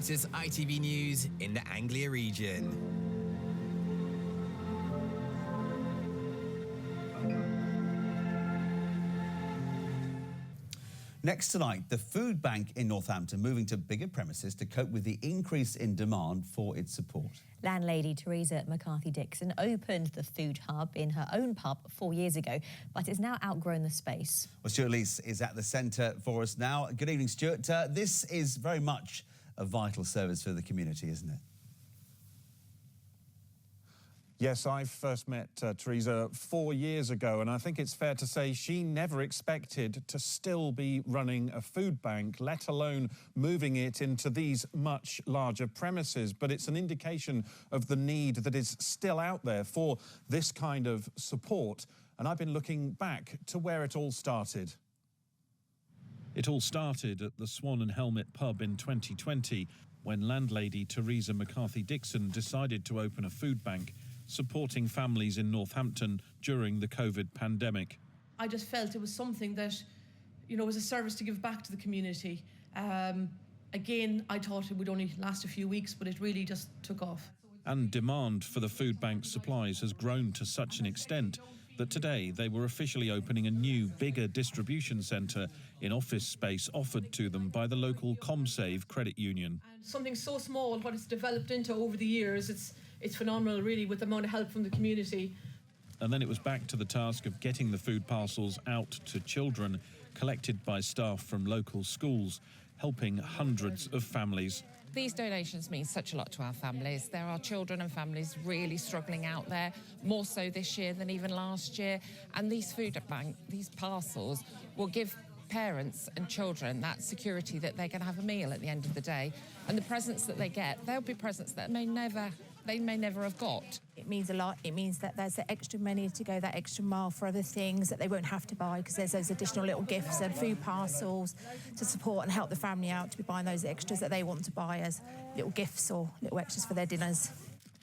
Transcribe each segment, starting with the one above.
latest ITV News in the Anglia region. Next tonight, the food bank in Northampton moving to bigger premises to cope with the increase in demand for its support. Landlady Teresa McCarthy-Dixon opened the food hub in her own pub 4 years ago, but it's now outgrown the space. Well, Stuart Leese is at the centre for us now. Good evening, Stuart. This is very much a vital service for the community, isn't it? Yes, I first met Teresa 4 years ago, and I think it's fair to say she never expected to still be running a food bank, let alone moving it into these much larger premises. But it's an indication of the need that is still out there for this kind of support. And I've been looking back to where it all started. It all started at the Swan and Helmet pub in 2020, when landlady Teresa McCarthy-Dixon decided to open a food bank supporting families in Northampton during the COVID pandemic. I just felt it was something that, was a service to give back to the community. Again, I thought it would only last a few weeks, but it really just took off. And demand for the food bank supplies has grown to such an extent that today they were officially opening a new, bigger distribution centre in office space offered to them by the local ComSave credit union. And something so small, what it's developed into over the years, it's phenomenal, really, with the amount of help from the community. And then it was back to the task of getting the food parcels out to children, collected by staff from local schools, helping hundreds of families. These donations mean such a lot to our families. There are children and families really struggling out there, more so this year than even last year. And these these parcels will give parents and children that security that they're going to have a meal at the end of the day. And the presents that they get, they'll be presents that they may never have got. It means a lot. It means that there's extra money to go that extra mile for other things that they won't have to buy, because there's those additional little gifts and food parcels to support and help the family out to be buying those extras that they want to buy as little gifts or little extras for their dinners.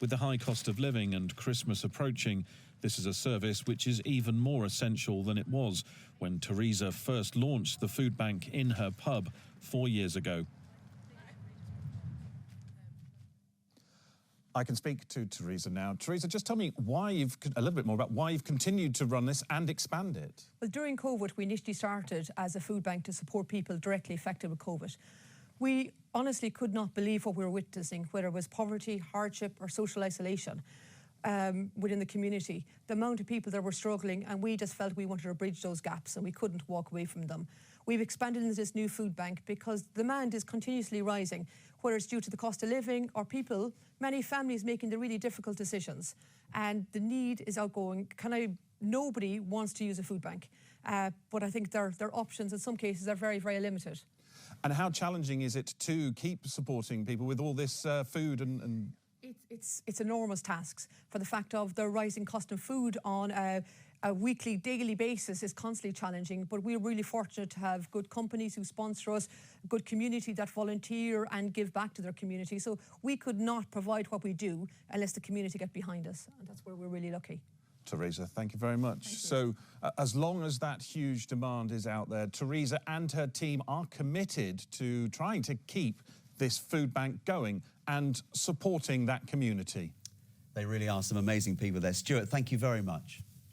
With the high cost of living and Christmas approaching, this is a service which is even more essential than it was when Teresa first launched the food bank in her pub 4 years ago. I can speak to Teresa now. Teresa, just tell me a little bit more about why you've continued to run this and expand it. Well, during COVID, we initially started as a food bank to support people directly affected with COVID. We honestly could not believe what we were witnessing, whether it was poverty, hardship or social isolation within the community. The amount of people that were struggling, and we just felt we wanted to bridge those gaps and we couldn't walk away from them. We've expanded into this new food bank because demand is continuously rising, whether it's due to the cost of living or many families making the really difficult decisions. And the need is outgoing. Nobody wants to use a food bank, but I think their options in some cases are very, very limited. And how challenging is it to keep supporting people with all this food and... It's enormous tasks, for the fact of the rising cost of food on a weekly, daily basis is constantly challenging, but we're really fortunate to have good companies who sponsor us, a good community that volunteer and give back to their community. So we could not provide what we do unless the community get behind us, and that's where we're really lucky. Teresa, thank you very much. So as long as that huge demand is out there, Teresa and her team are committed to trying to keep this food bank going and supporting that community. They really are some amazing people there. Stuart, thank you very much.